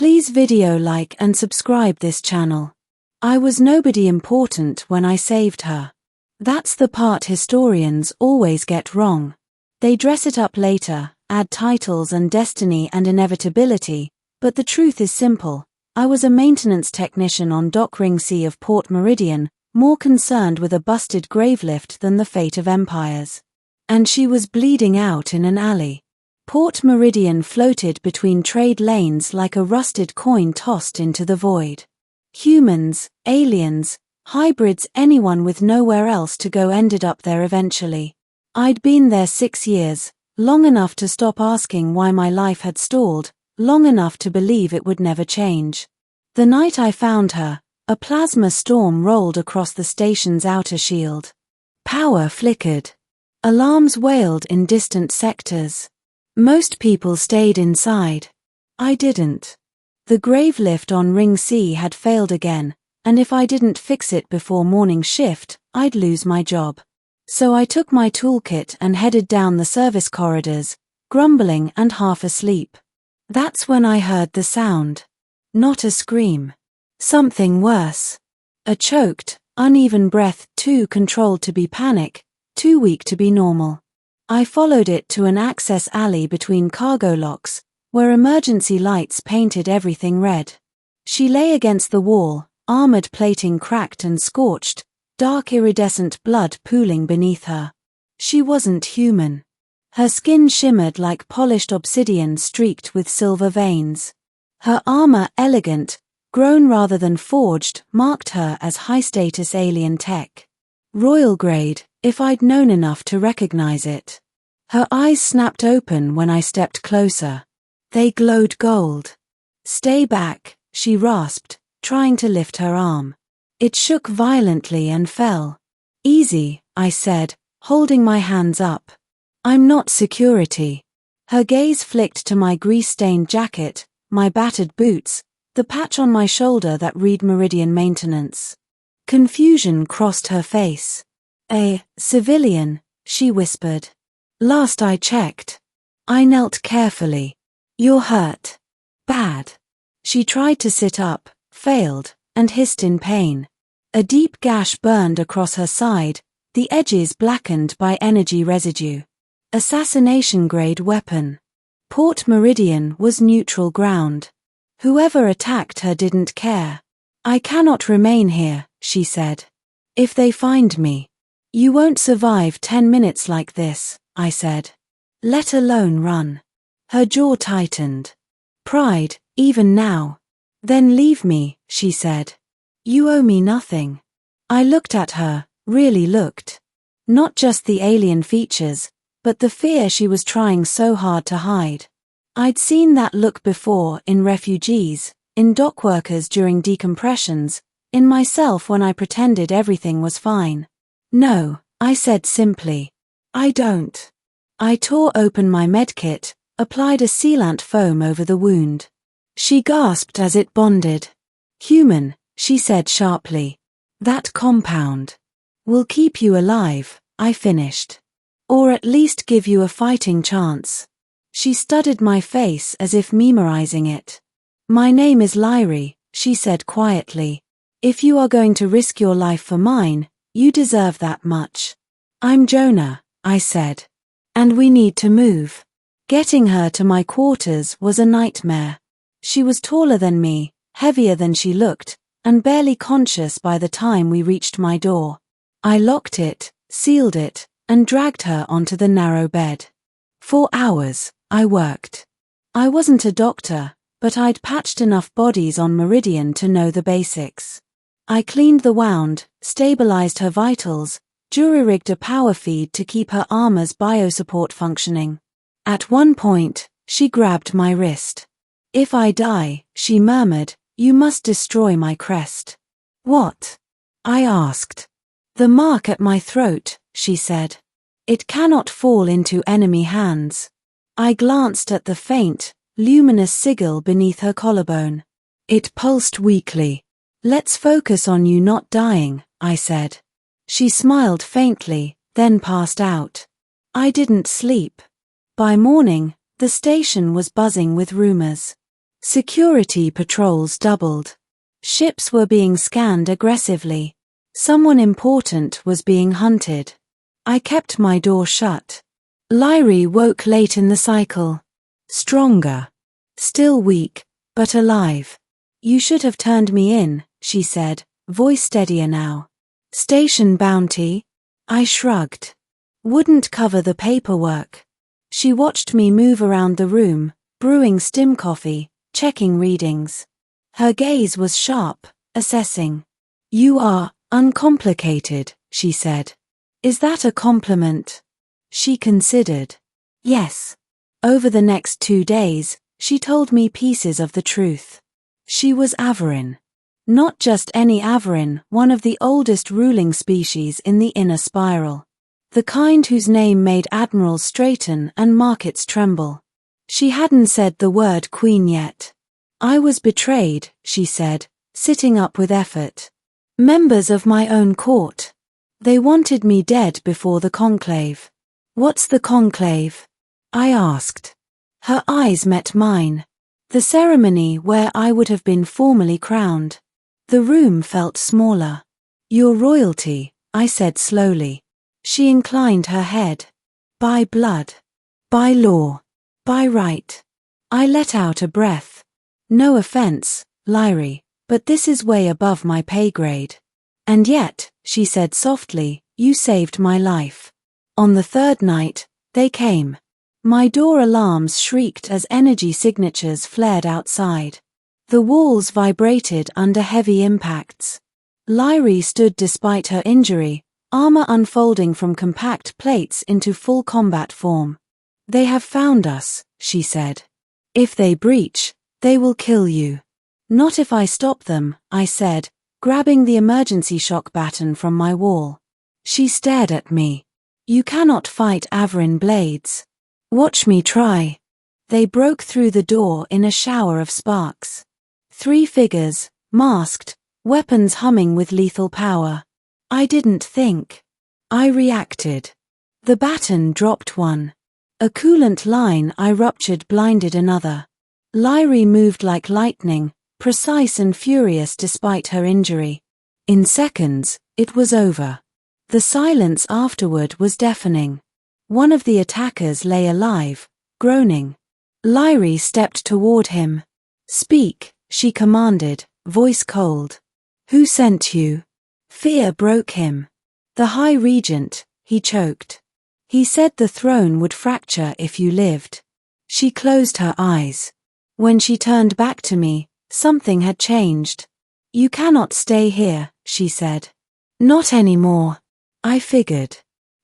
Please video like and subscribe this channel. I was nobody important when I saved her. That's the part historians always get wrong. They dress it up later, add titles and destiny and inevitability, but the truth is simple. I was a maintenance technician on Dock Ring C of Port Meridian, more concerned with a busted gravelift than the fate of empires. And she was bleeding out in an alley. Port Meridian floated between trade lanes like a rusted coin tossed into the void. Humans, aliens, hybrids, anyone with nowhere else to go ended up there eventually. I'd been there 6 years, long enough to stop asking why my life had stalled, long enough to believe it would never change. The night I found her, a plasma storm rolled across the station's outer shield. Power flickered. Alarms wailed in distant sectors. Most people stayed inside. I didn't. The gravelift on Ring C had failed again, and if I didn't fix it before morning shift, I'd lose my job. So I took my toolkit and headed down the service corridors, grumbling and half asleep. That's when I heard the sound. Not a scream. Something worse. A choked, uneven breath, too controlled to be panic, too weak to be normal. I followed it to an access alley between cargo locks, where emergency lights painted everything red. She lay against the wall, armored plating cracked and scorched, dark iridescent blood pooling beneath her. She wasn't human. Her skin shimmered like polished obsidian streaked with silver veins. Her armor, elegant, grown rather than forged, marked her as high-status alien tech. Royal grade, if I'd known enough to recognize it. Her eyes snapped open when I stepped closer. They glowed gold. "Stay back," she rasped, trying to lift her arm. It shook violently and fell. "Easy," I said, holding my hands up. "I'm not security." Her gaze flicked to my grease-stained jacket, my battered boots, the patch on my shoulder that read Meridian Maintenance. Confusion crossed her face. "A civilian," she whispered. "Last I checked." I knelt carefully. "You're hurt. Bad." She tried to sit up, failed, and hissed in pain. A deep gash burned across her side, the edges blackened by energy residue. Assassination-grade weapon. Port Meridian was neutral ground. Whoever attacked her didn't care. "I cannot remain here," she said. "If they find me." "You won't survive 10 minutes like this," I said. "Let alone run." Her jaw tightened. "Pride, even now." "Then leave me," she said. "You owe me nothing." I looked at her, really looked. Not just the alien features, but the fear she was trying so hard to hide. I'd seen that look before in refugees, in dockworkers during decompressions, in myself when I pretended everything was fine. "No," I said simply. "I don't." I tore open my medkit, applied a sealant foam over the wound. She gasped as it bonded. "Human," she said sharply. "That compound will keep you alive," I finished. "Or at least give you a fighting chance." She studied my face as if memorizing it. "My name is Lyrie," she said quietly. "If you are going to risk your life for mine, you deserve that much." "I'm Jonah," I said. "And we need to move." Getting her to my quarters was a nightmare. She was taller than me, heavier than she looked, and barely conscious by the time we reached my door. I locked it, sealed it, and dragged her onto the narrow bed. For hours, I worked. I wasn't a doctor, but I'd patched enough bodies on Meridian to know the basics. I cleaned the wound, stabilized her vitals, jury-rigged a power feed to keep her armor's biosupport functioning. At one point, she grabbed my wrist. "If I die," she murmured, "you must destroy my crest." "What?" I asked. "The mark at my throat," she said. "It cannot fall into enemy hands." I glanced at the faint, luminous sigil beneath her collarbone. It pulsed weakly. "Let's focus on you not dying," I said. She smiled faintly, then passed out. I didn't sleep. By morning, the station was buzzing with rumors. Security patrols doubled. Ships were being scanned aggressively. Someone important was being hunted. I kept my door shut. Lyri woke late in the cycle. Stronger. Still weak, but alive. You should have turned me in, she said, voice steadier now. Station bounty? I shrugged. Wouldn't cover the paperwork. She watched me move around the room, brewing stim coffee, checking readings. Her gaze was sharp, assessing. You are uncomplicated, she said. Is that a compliment? She considered. Yes. Over the next 2 days, she told me pieces of the truth. She was Averin. Not just any Averin, one of the oldest ruling species in the inner spiral. The kind whose name made admirals straighten and markets tremble. She hadn't said the word queen yet. I was betrayed, she said, sitting up with effort. Members of my own court. They wanted me dead before the conclave. What's the conclave? I asked. Her eyes met mine. The ceremony where I would have been formally crowned. The room felt smaller. Your royalty, I said slowly. She inclined her head. By blood. By law. By right. I let out a breath. No offense, Lyri, but this is way above my pay grade. And yet, she said softly, you saved my life. On the 3rd night, they came. My door alarms shrieked as energy signatures flared outside. The walls vibrated under heavy impacts. Lyri stood despite her injury, armor unfolding from compact plates into full combat form. They have found us, she said. If they breach, they will kill you. Not if I stop them, I said, grabbing the emergency shock baton from my wall. She stared at me. You cannot fight Averin blades. Watch me try. They broke through the door in a shower of sparks. 3 figures, masked, weapons humming with lethal power. I didn't think. I reacted. The baton dropped one. A coolant line I ruptured blinded another. Lyri moved like lightning, precise and furious despite her injury. In seconds, it was over. The silence afterward was deafening. One of the attackers lay alive, groaning. Lyri stepped toward him. Speak, she commanded, voice cold. Who sent you? Fear broke him. The High Regent, he choked. He said the throne would fracture if you lived. She closed her eyes. When she turned back to me, something had changed. You cannot stay here, she said. Not anymore. I figured.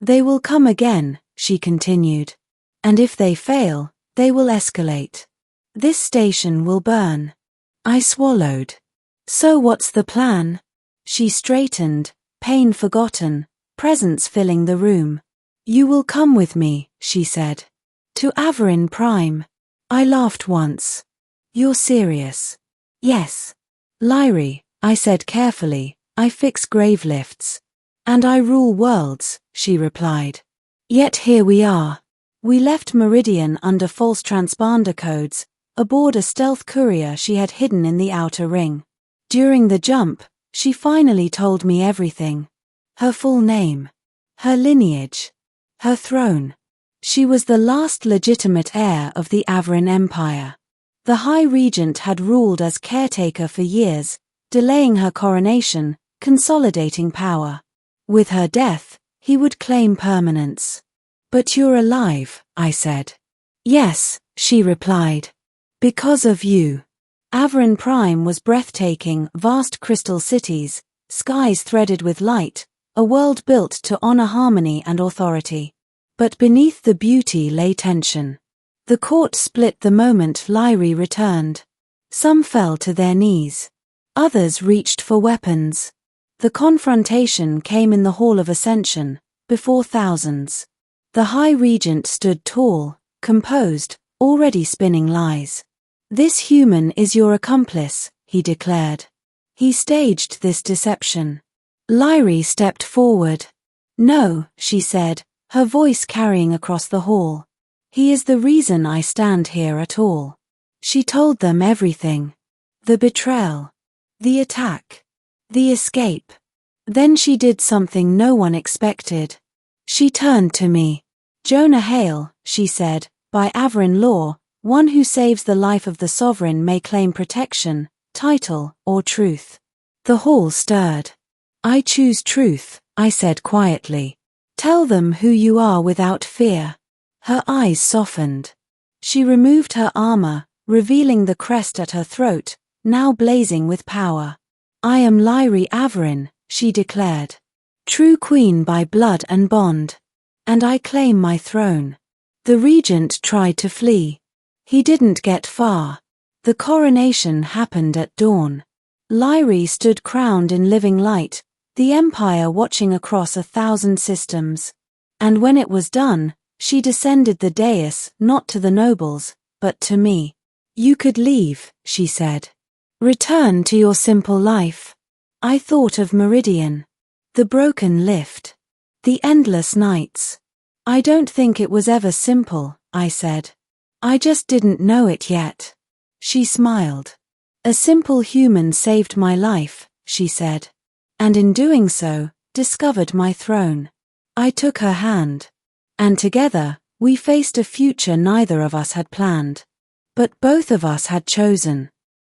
They will come again, she continued. And if they fail, they will escalate. This station will burn. I swallowed. So what's the plan? She straightened, pain forgotten, presence filling the room. You will come with me, she said. To Averin Prime. I laughed once. You're serious? Yes. Lyri, I said carefully, I fix grave lifts. And I rule worlds, she replied. Yet here we are. We left Meridian under false transponder codes, aboard a stealth courier she had hidden in the outer ring. During the jump, she finally told me everything. Her full name. Her lineage. Her throne. She was the last legitimate heir of the Averin Empire. The High Regent had ruled as caretaker for years, delaying her coronation, consolidating power. With her death, he would claim permanence. But you're alive, I said. Yes, she replied. Because of you. Averin Prime was breathtaking, vast crystal cities, skies threaded with light, a world built to honor harmony and authority. But beneath the beauty lay tension. The court split the moment Lyri returned. Some fell to their knees. Others reached for weapons. The confrontation came in the Hall of Ascension, before thousands. The High Regent stood tall, composed, already spinning lies. This human is your accomplice, he declared. He staged this deception. Lyri stepped forward. No, she said, her voice carrying across the hall. He is the reason I stand here at all. She told them everything. The betrayal. The attack. The escape. Then she did something no one expected. She turned to me. Jonah Hale, she said, by Averin law, one who saves the life of the sovereign may claim protection, title, or truth. The hall stirred. I choose truth, I said quietly. Tell them who you are without fear. Her eyes softened. She removed her armor, revealing the crest at her throat, now blazing with power. I am Lyrie Averin, she declared. True queen by blood and bond. And I claim my throne. The regent tried to flee. He didn't get far. The coronation happened at dawn. Lyrie stood crowned in living light, the empire watching across 1,000 systems. And when it was done, she descended the dais not to the nobles, but to me. You could leave, she said. Return to your simple life. I thought of Meridian. The broken lift. The endless nights. I don't think it was ever simple, I said. I just didn't know it yet. She smiled. A simple human saved my life, she said. And in doing so, discovered my throne. I took her hand. And together, we faced a future neither of us had planned. But both of us had chosen.